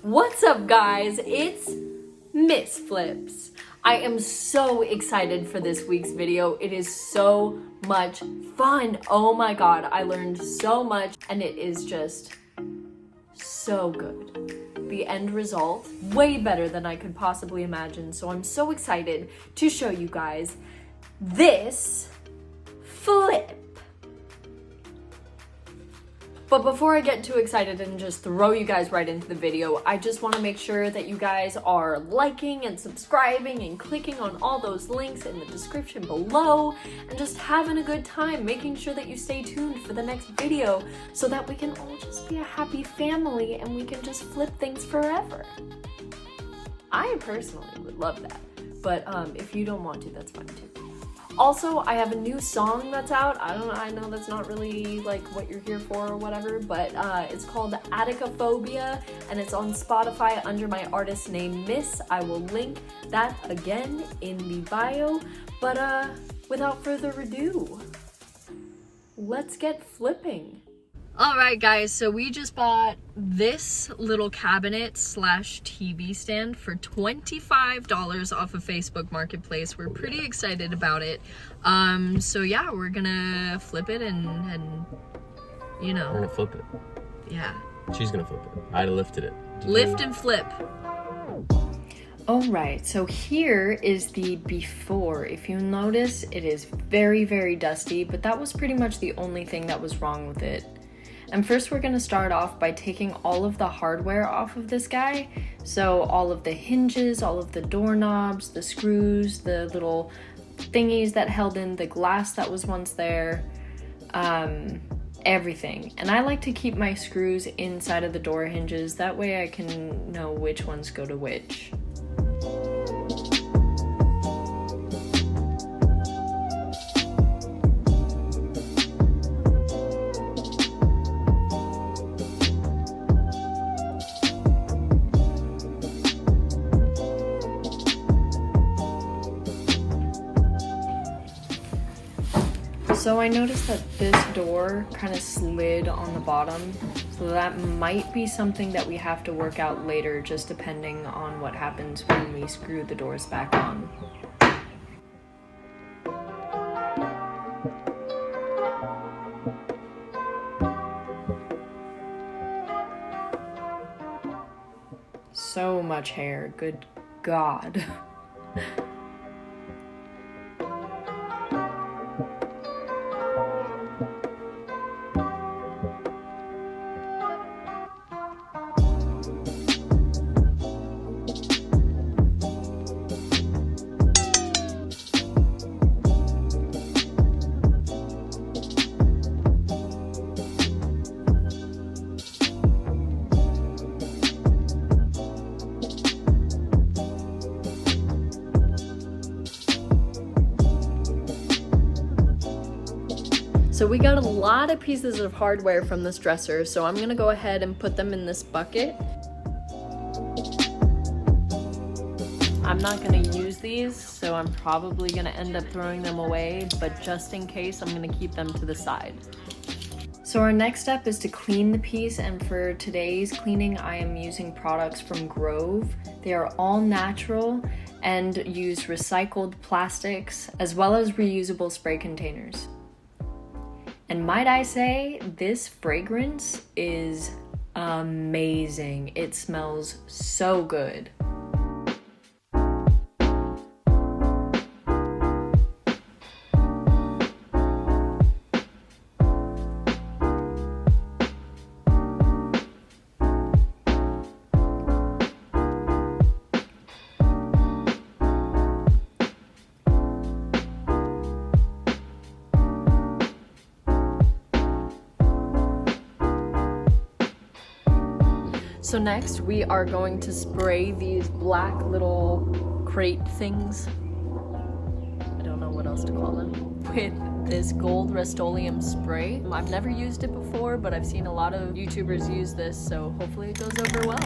What's up, guys? It's MissFlips. I am so excited for this week's video. It is so much fun. Oh my god, I learned so much and it is just so good. The end result, way better than I could possibly imagine. So I'm so excited to show you guys this flip. But before I get too excited and just throw you guys right into the video, I just want to make sure that you guys are liking and subscribing and clicking on all those links in the description below and just having a good time, making sure that you stay tuned for the next video so that we can all just be a happy family and we can just flip things forever. I personally would love that, but if you don't want to, that's fine too. Also, I have a new song that's out. I know that's not really like what you're here for or whatever, but it's called Atticophobia and it's on Spotify under my artist name Miss. I will link that again in the bio. But without further ado, let's get flipping. Alright guys, so we just bought this little cabinet slash TV stand for $25 off of Facebook Marketplace. We're pretty excited about it. So yeah, we're gonna flip it and you know. We're gonna flip it. Yeah. She's gonna flip it. I lifted it. Lift and flip. Alright, so here is the before. If you notice, it is very, very dusty, but that was pretty much the only thing that was wrong with it. And first we're gonna start off by taking all of the hardware off of this guy. So all of the hinges, all of the doorknobs, the screws, the little thingies that held in the glass that was once there, everything. And I like to keep my screws inside of the door hinges. That way I can know which ones go to which. So I noticed that this door kind of slid on the bottom, so that might be something that we have to work out later, just depending on what happens when we screw the doors back on. So much hair, good God. So we got a lot of pieces of hardware from this dresser, so I'm gonna go ahead and put them in this bucket. I'm not gonna use these, so I'm probably gonna end up throwing them away, but just in case, I'm gonna keep them to the side. So our next step is to clean the piece, and for today's cleaning, I am using products from Grove. They are all natural and use recycled plastics, as well as reusable spray containers. And might I say, this fragrance is amazing. It smells so good. So next we are going to spray these black little crate things, I don't know what else to call them, with this gold Rust-Oleum spray. I've never used it before, but I've seen a lot of YouTubers use this, so hopefully it goes over well.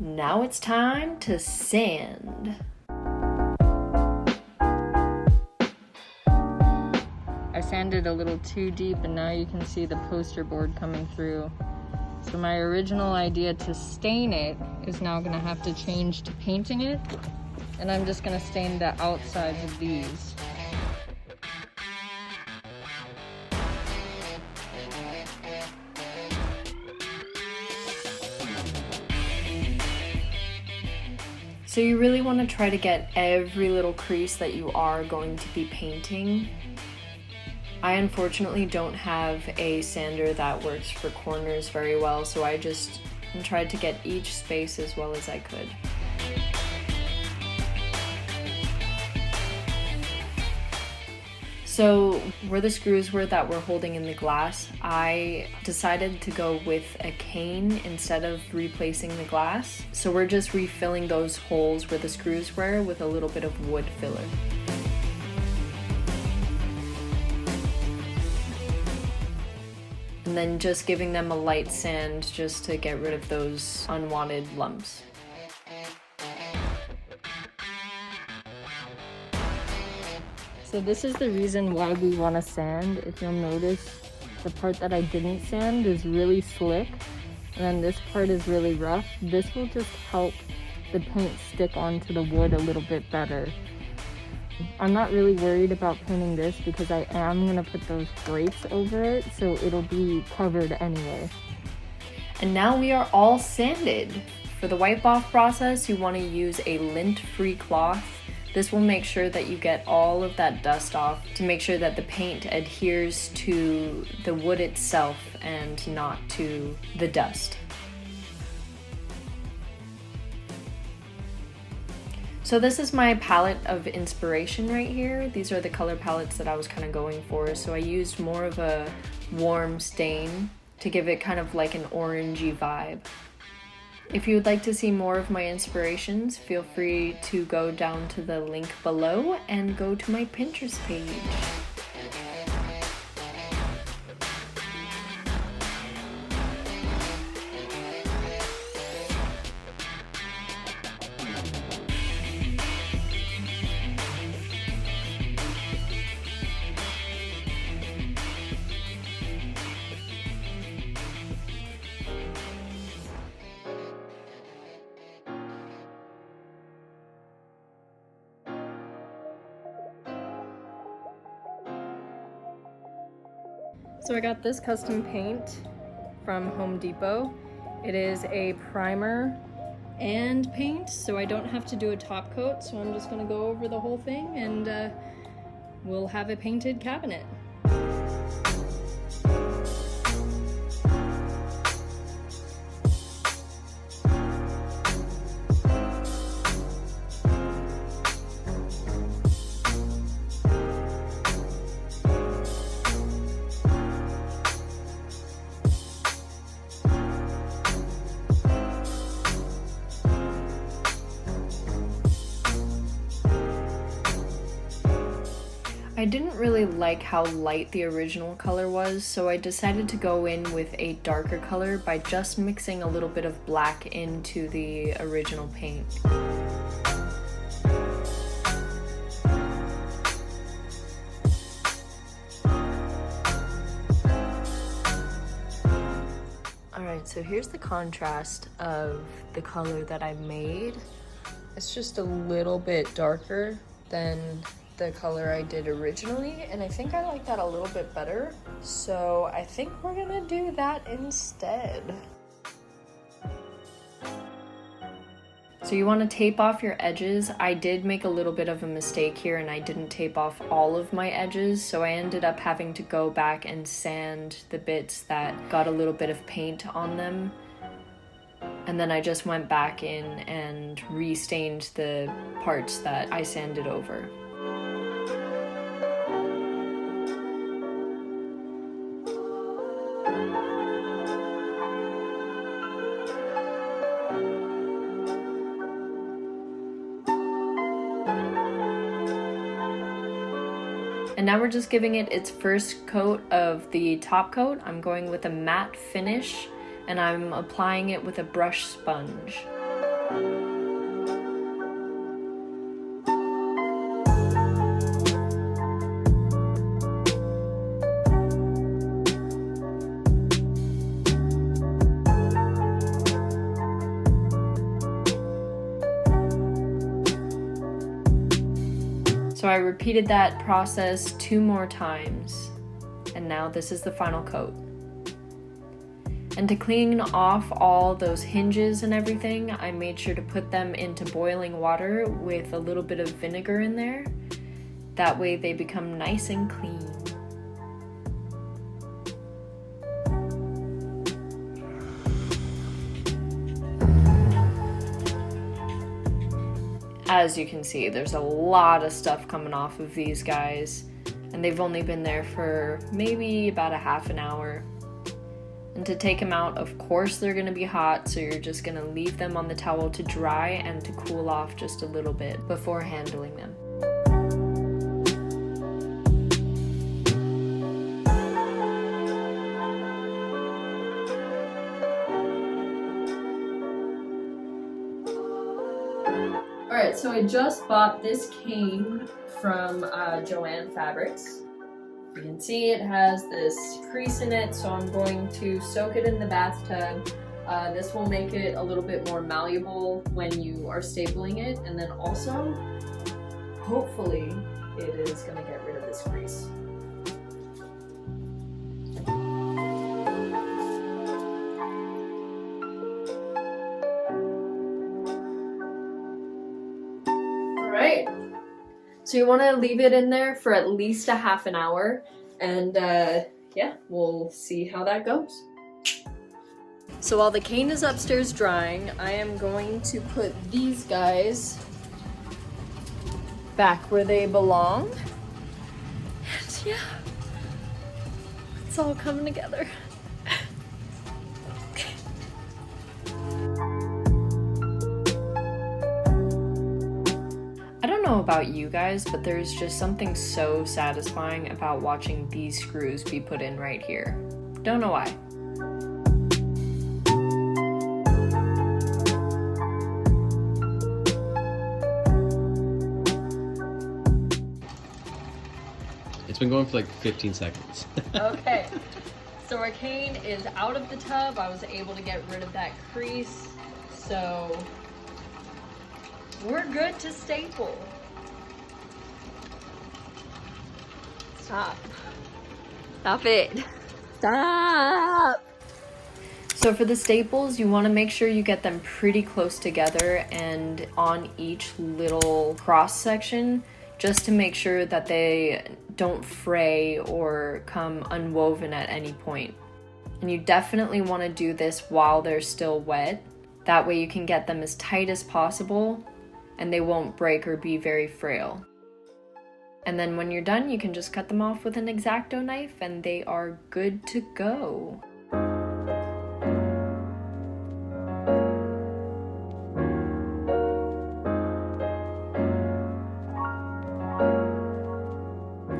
Now it's time to sand. sanded a little too deep, and now you can see the poster board coming through. So my original idea to stain it is now gonna have to change to painting it, and I'm just gonna stain the outsides of these. So you really want to try to get every little crease that you are going to be painting. I unfortunately don't have a sander that works for corners very well, so I just tried to get each space as well as I could. So where the screws were that were holding in the glass, I decided to go with a cane instead of replacing the glass. So we're just refilling those holes where the screws were with a little bit of wood filler. And then just giving them a light sand just to get rid of those unwanted lumps. So this is the reason why we want to sand. If you'll notice, the part that I didn't sand is really slick, and then this part is really rough. This will just help the paint stick onto the wood a little bit better. I'm not really worried about painting this because I am going to put those grates over it, so it'll be covered anyway. And now we are all sanded. For the wipe off process, you want to use a lint-free cloth. This will make sure that you get all of that dust off to make sure that the paint adheres to the wood itself and not to the dust. So this is my palette of inspiration right here. These are the color palettes that I was kind of going for. So I used more of a warm stain to give it kind of like an orangey vibe. If you would like to see more of my inspirations, feel free to go down to the link below and go to my Pinterest page. So I got this custom paint from Home Depot. It is a primer and paint, so I don't have to do a top coat. So I'm just gonna go over the whole thing and we'll have a painted cabinet. I didn't really like how light the original color was, so I decided to go in with a darker color by just mixing a little bit of black into the original paint. Alright, so here's the contrast of the color that I made. It's just a little bit darker than the color I did originally, and I think I like that a little bit better, so I think we're gonna do that instead. So you want to tape off your edges. I did make a little bit of a mistake here and I didn't tape off all of my edges, so I ended up having to go back and sand the bits that got a little bit of paint on them, and then I just went back in and re-stained the parts that I sanded over. And now we're just giving it its first coat of the top coat. I'm going with a matte finish and I'm applying it with a brush sponge. So I repeated that process 2 more times, and now this is the final coat. And to clean off all those hinges and everything, I made sure to put them into boiling water with a little bit of vinegar in there. That way they become nice and clean. As you can see, there's a lot of stuff coming off of these guys, and they've only been there for maybe about a half an hour. And to take them out, of course they're gonna be hot, so you're just gonna leave them on the towel to dry and to cool off just a little bit before handling them. Alright, so I just bought this cane from Joann Fabrics. You can see it has this crease in it, so I'm going to soak it in the bathtub. This will make it a little bit more malleable when you are stapling it, and then also, hopefully, it is going to get rid of this crease. Alright. So you want to leave it in there for at least a half an hour, and yeah, we'll see how that goes. So while the cane is upstairs drying, I am going to put these guys back where they belong. And yeah, it's all coming together. I don't know about you guys, but there's just something so satisfying about watching these screws be put in right here. Don't know why. It's been going for like 15 seconds. Okay, so our cane is out of the tub. I was able to get rid of that crease, so we're good to staple. Stop. Stop it. Stop. So for the staples, you want to make sure you get them pretty close together and on each little cross section, just to make sure that they don't fray or come unwoven at any point. And you definitely want to do this while they're still wet. That way you can get them as tight as possible and they won't break or be very frail. And then when you're done, you can just cut them off with an X-Acto knife and they are good to go.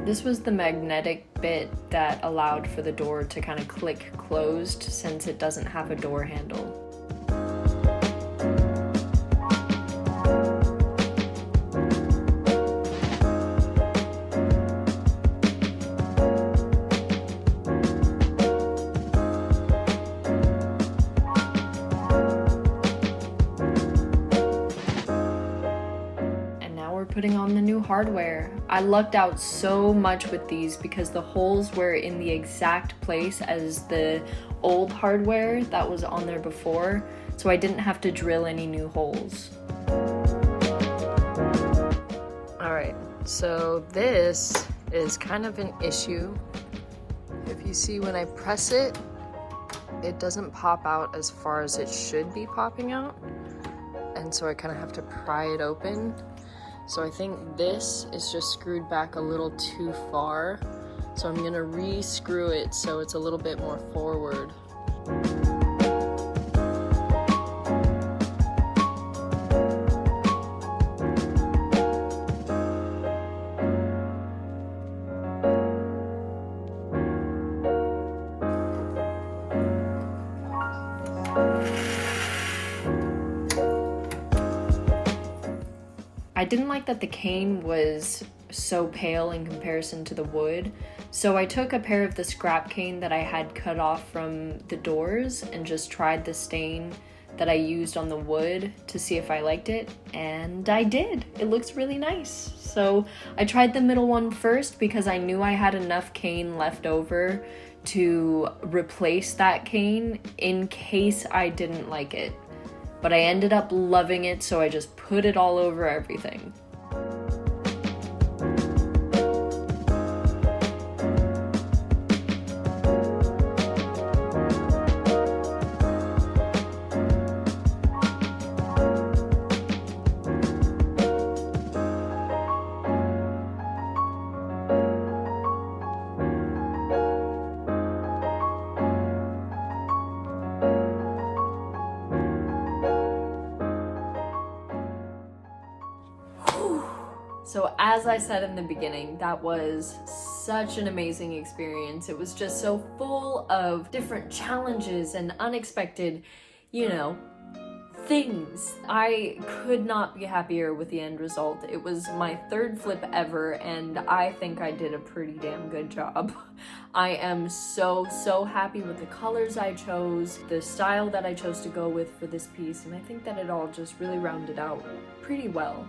This was the magnetic bit that allowed for the door to kind of click closed since it doesn't have a door handle. Putting on the new hardware. I lucked out so much with these because the holes were in the exact place as the old hardware that was on there before, so I didn't have to drill any new holes. Alright, so this is kind of an issue. If you see when I press it, it doesn't pop out as far as it should be popping out, and so I kind of have to pry it open. So I think this is just screwed back a little too far. So I'm gonna re-screw it so it's a little bit more forward. I didn't like that the cane was so pale in comparison to the wood, so I took a pair of the scrap cane that I had cut off from the doors and just tried the stain that I used on the wood to see if I liked it, and I did. It looks really nice. So I tried the middle one first because I knew I had enough cane left over to replace that cane in case I didn't like it. But I ended up loving it, so I just put it all over everything. So as I said in the beginning, that was such an amazing experience. It was just so full of different challenges and unexpected, you know, things. I could not be happier with the end result. It was my third flip ever, and I think I did a pretty damn good job. I am so happy with the colors I chose, the style that I chose to go with for this piece, and I think that it all just really rounded out pretty well.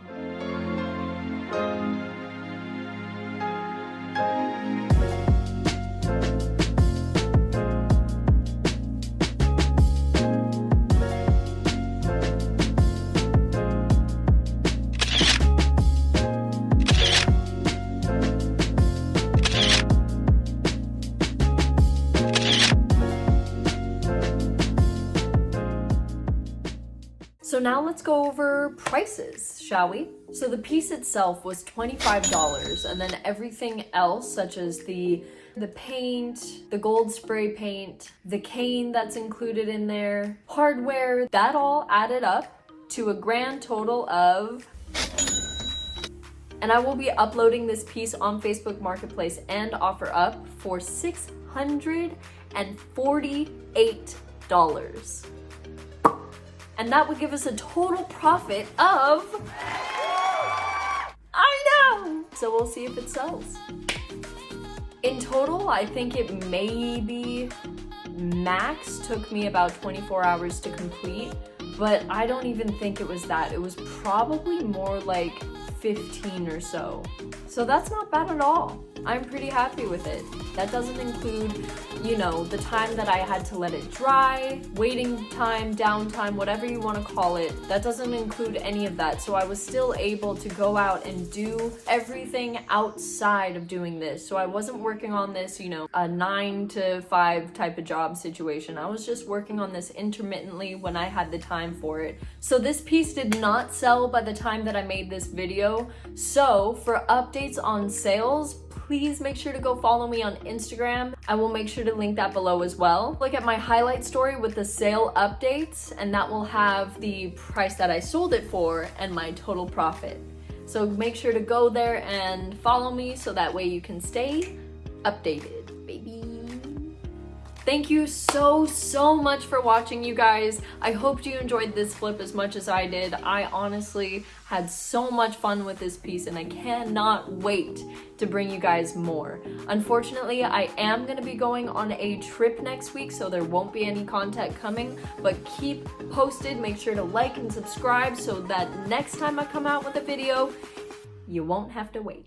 So now let's go over prices, shall we? So the piece itself was $25, and then everything else, such as the paint, the gold spray paint, the cane that's included in there, hardware, that all added up to a grand total of... And I will be uploading this piece on Facebook Marketplace and OfferUp for $648. And that would give us a total profit of... I know! So we'll see if it sells. In total, I think it maybe max took me about 24 hours to complete, but I don't even think it was that. It was probably more like 15 or so. So that's not bad at all. I'm pretty happy with it. That doesn't include, you know, the time that I had to let it dry, waiting time, downtime, whatever you want to call it. That doesn't include any of that. So I was still able to go out and do everything outside of doing this. So I wasn't working on this, you know, a 9 to 5 type of job situation. I was just working on this intermittently when I had the time for it. So this piece did not sell by the time that I made this video. So for updates on sales, please make sure to go follow me on Instagram. I will make sure to link that below as well. Look at my highlight story with the sale updates, and that will have the price that I sold it for and my total profit. So make sure to go there and follow me so that way you can stay updated, baby. Thank you so much for watching, you guys. I hope you enjoyed this flip as much as I did. I honestly had so much fun with this piece, and I cannot wait to bring you guys more. Unfortunately, I am going to be going on a trip next week, so there won't be any content coming, but keep posted. Make sure to like and subscribe so that next time I come out with a video, you won't have to wait.